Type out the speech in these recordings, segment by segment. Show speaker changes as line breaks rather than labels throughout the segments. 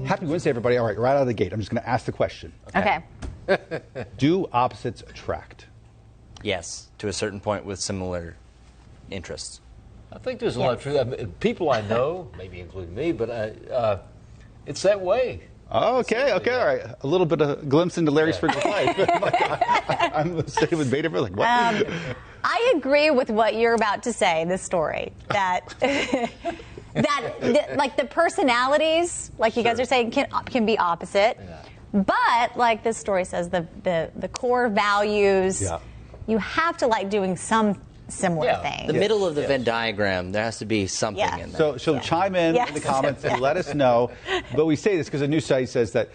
Happy Wednesday, everybody. All right, right out of the gate, I'm just going to ask the question.
Okay.
Do opposites attract?
Yes, to a certain point with similar interests.
I think there's a lot of truth. I mean, people I know, maybe including me, but it's that way.
Oh, okay, all right. A little bit of a glimpse into Larry Springer's life. I'm sitting with Beta, like, what?
I agree with what you're about to say, this story, that like the personalities, like you guys are saying, can be opposite.
Yeah.
But like this story says, the core values, you have to like doing some similar thing.
The middle of the Venn diagram, there has to be something in there.
So chime in the comments and let us know. But we say this because a new study says that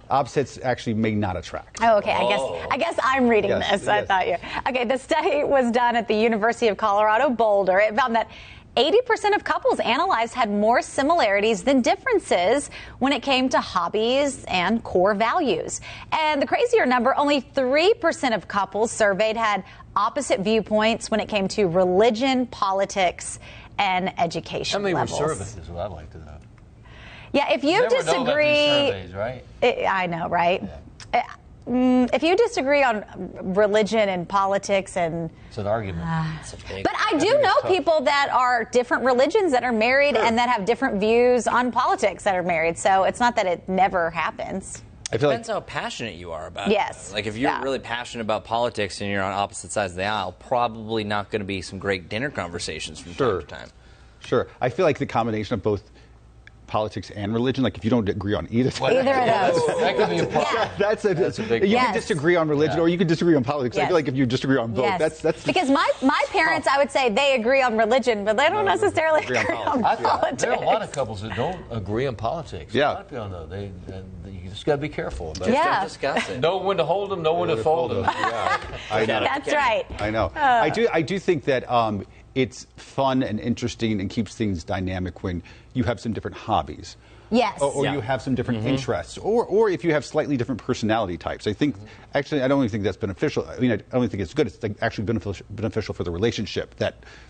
opposites actually may not attract.
Oh, okay. I guess I'm reading this.
Yes.
I thought you. Okay, the study was done at the University of Colorado-Boulder. It found that 80% of couples analyzed had more similarities than differences when it came to hobbies and core values. And the crazier number, only 3% of couples surveyed had opposite viewpoints when it came to religion, politics, and education levels.
How many were surveyed is what I'd like to know.
Yeah, if you
Never know about
disagree,
these surveys, right?
I know, right?
Yeah.
If you disagree on religion and politics and
It's an argument.
but I do know people that are different religions that are married and that have different views on politics that are married. So it's not that it never happens.
I feel
Depends how passionate you are about it.
Yes.
Like if you're really passionate about politics and you're on opposite sides of the aisle, probably not going to be some great dinner conversations from time to time.
Sure. I feel like the combination of both politics and religion, like if you don't agree on either
Either of those.
That could be a problem.
that's a big you can disagree on religion or you can disagree on politics. I feel like if you disagree on both, that's
because my parents, I would say they agree on religion, but they don't necessarily agree on politics.
There are a lot of couples that don't agree on politics.
Yeah.
A lot of people know. You just got to be careful about
Yeah.
Don't discuss it.
Know when to hold them, know when to fold them.
I know.
That's right.
I know. I do think that it's fun and interesting and keeps things dynamic when you have some different hobbies.
Yes.
Or you have some different interests, or if you have slightly different personality types. I think, actually, I don't even think that's beneficial. I mean, I don't think it's good. It's actually beneficial for the relationship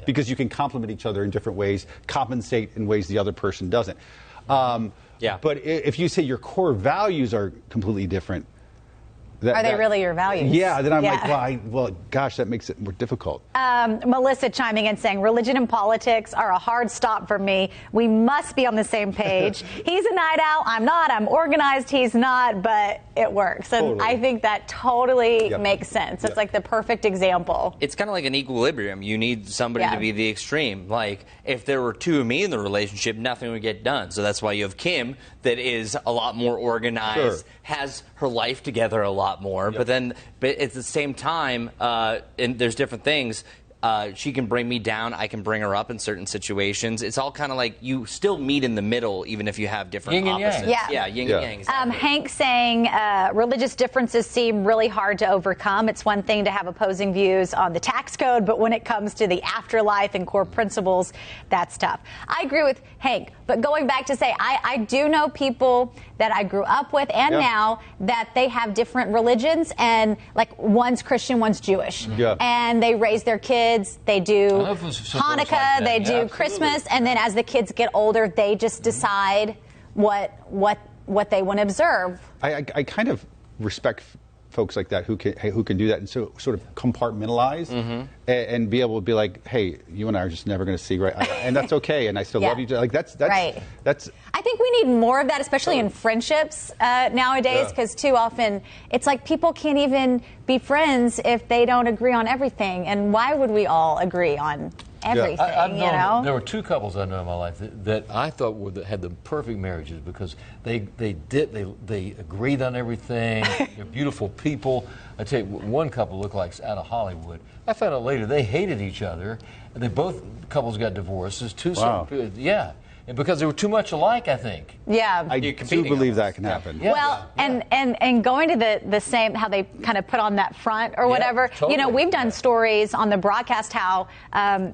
because you can complement each other in different ways, compensate in ways the other person doesn't. But if you say your core values are completely different,
are they really your values?
Yeah, then I'm like, well, gosh, that makes it more difficult.
Melissa chiming in saying, religion and politics are a hard stop for me. We must be on the same page. He's a night owl. I'm not. I'm organized. He's not. But it works. And I think that totally makes sense. It's like the perfect example.
It's kind of like an equilibrium. You need somebody to be the extreme. Like, if there were two of me in the relationship, nothing would get done. So that's why you have Kim that is a lot more organized, has her life together a lot more, but at the same time, and there's different things. She can bring me down. I can bring her up in certain situations. It's all kind of like you still meet in the middle, even if you have different
Yin and
opposites.
yang.
Yeah.
Yin and yang. Exactly.
Hank saying religious differences seem really hard to overcome. It's one thing to have opposing views on the tax code, but when it comes to the afterlife and core principles, that's tough. I agree with Hank, but going back to say, I do know people that I grew up with and now that they have different religions, and like one's Christian, one's Jewish, and they raise their kids. They do Hanukkah, they do Christmas, and then as the kids get older, they just decide what they want to observe.
I kind of respect folks like that who can do that and so sort of compartmentalize and be able to be like, hey, you and I are just never going to see and that's okay, and I still love you. Like that's
right.
That's.
I think we need more of that, especially in friendships nowadays, because too often it's like people can't even be friends if they don't agree on everything. And why would we all agree on everything?
There were two couples I know in my life that I thought had the perfect marriages because they agreed on everything. They're beautiful people. I tell you, one couple looked like out of Hollywood. I found out later they hated each other. And both couples got divorced. There's two. And because they were too much alike, I think.
Yeah.
I do believe that can happen.
Yeah.
Well, and going to the same, how they kind of put on that front or whatever.
Totally.
You know, we've done stories on the broadcast how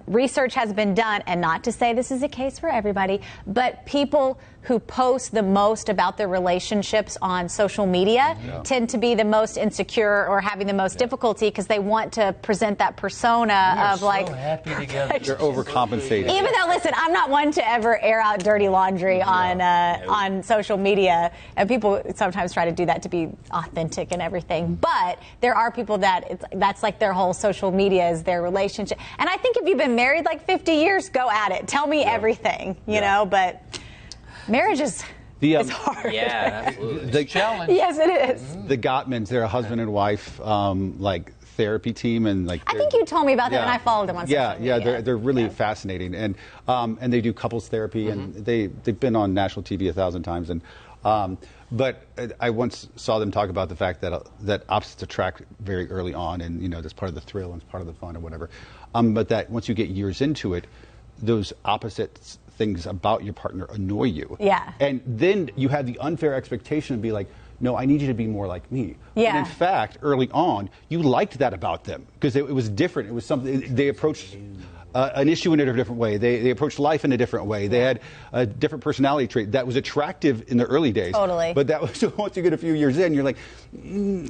research has been done, and not to say this is a case for everybody, but people who post the most about their relationships on social media tend to be the most insecure or having the most difficulty because they want to present that persona of like
happy together.
They're overcompensating.
Even though, listen, I'm not one to ever air out dirty laundry on social media, and people sometimes try to do that to be authentic and everything. But there are people that's like their whole social media is their relationship. And I think if you've been married like 50 years, go at it. Tell me everything, you know. But marriage is hard.
Yeah, absolutely.
The
challenge.
Yes, it is.
The Gottmans, they're a husband and wife like therapy team, and like
I think you told me about them, and I followed them on social media.
Yeah, they're really fascinating, and they do couples therapy, and they've been on national TV 1,000 times, and but I once saw them talk about the fact that opposites attract very early on, and you know that's part of the thrill and it's part of the fun or whatever, but that once you get years into it, those opposites things about your partner annoy you.
Yeah.
And then you have the unfair expectation to be like, no, I need you to be more like me.
Yeah.
And in fact, early on, you liked that about them because it was different. It was something they approached an issue in a different way. They approached life in a different way. They had a different personality trait that was attractive in the early days.
Totally.
But that was once you get a few years in, you're like,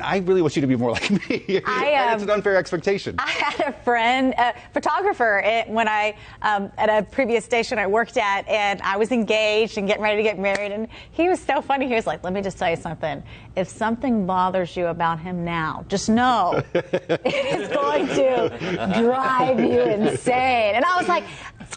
I really want you to be more like me. And it's an unfair expectation.
I had a friend, a photographer, when I at a previous station I worked at, and I was engaged and getting ready to get married, and he was so funny. He was like, "Let me just tell you something. If something bothers you about him now, just know it is going to drive you insane." And I was like,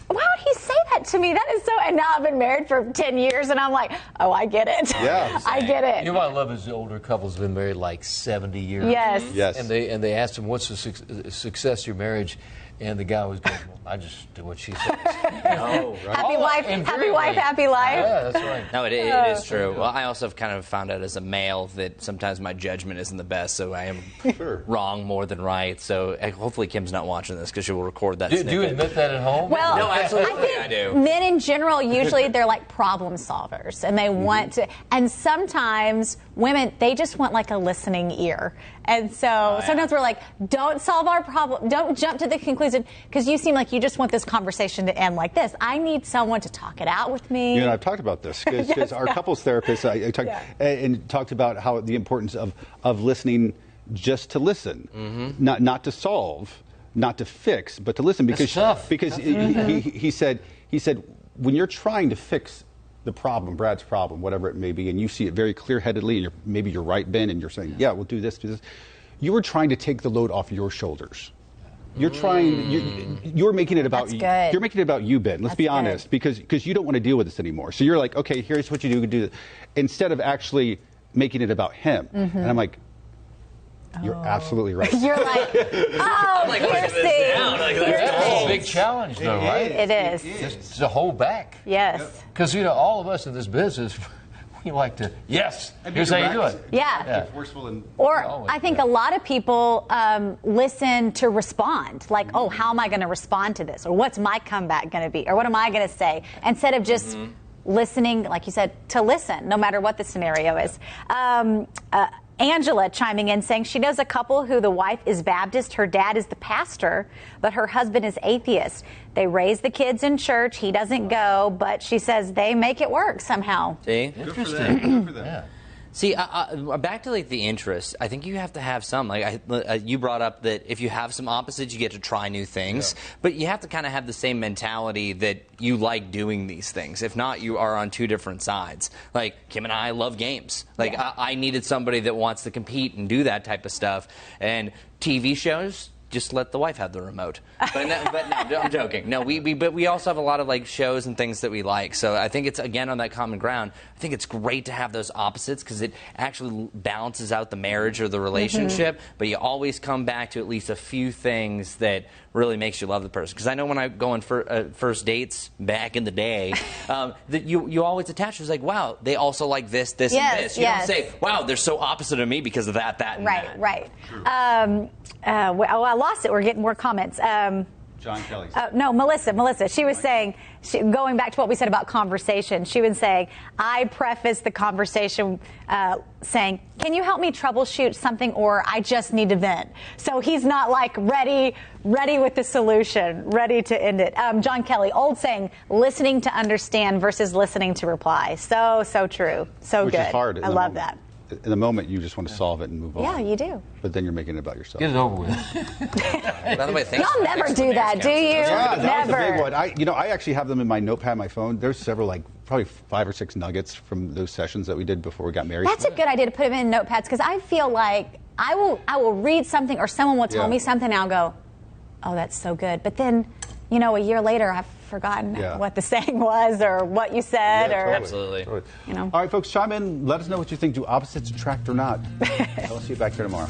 why would he say that to me? That is so. And now I've been married for 10 years, and I'm like, oh, I get it.
Yeah.
I get it.
You know what I love is the older couples have been married like 70 years.
Yes.
Yes.
And they asked him, what's the success of your marriage? And the guy was going, well, I just do what she says.
Oh, right.
Happy wife, happy life.
Yeah, that's right.
No, it is true. Well, I also have kind of found out as a male that sometimes my judgment isn't the best, so I am wrong more than right. So hopefully Kim's not watching this because she will record that snippet.
Do you admit that at home?
Well,
No, absolutely
I
do.
Men in general, usually they're like problem solvers, and they want to. And sometimes women, they just want like a listening ear. And so sometimes we're like, don't solve our problem. Don't jump to the conclusion because you seem like you just want this conversation to end like this. I need someone to talk it out with me.
You know, I've talked about this because our couples therapist, I talked and talked about how the importance of listening just to listen, not to solve, not to fix, but to listen. Because he said when you're trying to fix the problem, Brad's problem, whatever it may be, and you see it very clear-headedly, and maybe you're right, Ben, and you're saying, yeah, we'll do this. You were trying to take the load off your shoulders. You're trying. You're making it about you. You're making it about you, Ben. Let's be honest, because you don't want to deal with this anymore. So you're like, okay, here's what you do, instead of actually making it about him. And I'm like, you're absolutely right.
You're like, oh,
like,
Piercy.
That's a big challenge, though, right?
It is.
Just to hold back.
Yes.
Because, you know, all of us in this business, we like to, here's how you do it.
Yeah.
Forceful and
Or I think a lot of people listen to respond, like, oh, how am I going to respond to this? Or what's my comeback going to be? Or what am I going to say? Instead of just listening, like you said, to listen, no matter what the scenario is. Angela chiming in saying she knows a couple who the wife is Baptist, her dad is the pastor, but her husband is atheist. They raise the kids in church. He doesn't go, but she says they make it work somehow.
See?
Interesting.
Good for them.
Yeah.
See, back to like the interest. I think you have to have some. Like you brought up that if you have some opposites, you get to try new things. Yeah. But you have to kind of have the same mentality that you like doing these things. If not, you are on two different sides. Like Kim and I love games. Like I needed somebody that wants to compete and do that type of stuff. And TV shows, just let the wife have the remote. But no, I'm joking. No, but we also have a lot of like shows and things that we like. So I think it's again on that common ground. I think it's great to have those opposites because it actually balances out the marriage or the relationship. But you always come back to at least a few things that really makes you love the person. Because I know when I go on first dates back in the day, that you always attach. It's like, wow, they also like this, and this. You don't say, wow, they're so opposite of me because of that, and that.
Right. Oh, I lost it. We're getting more comments.
John Kelly.
No, Melissa. She was saying, going back to what we said about conversation, she was saying, I preface the conversation saying, can you help me troubleshoot something, or I just need to vent. So he's not like ready with the solution, ready to end it. John Kelly, old saying, listening to understand versus listening to reply. So true. So
Which
good.
is hard.
I love that.
In the moment, you just want to solve it and move on.
Yeah, you do.
But then you're making it about yourself.
Get it over with.
By the way,
Y'all never do that, do you?
Yeah, that
Never.
was a big one. I actually have them in my notepad on my phone. There's several, probably 5 or 6 nuggets from those sessions that we did before we got married.
That's a good idea to put them in notepads, because I feel like I will read something, or someone will tell me something, and I'll go, oh, that's so good. But then, a year later, I've forgotten what the saying was, or what you said.
Yeah,
or
totally.
Absolutely.
Totally. All right, folks, chime in. Let us know what you think. Do opposites attract or not? I'll see you back here tomorrow.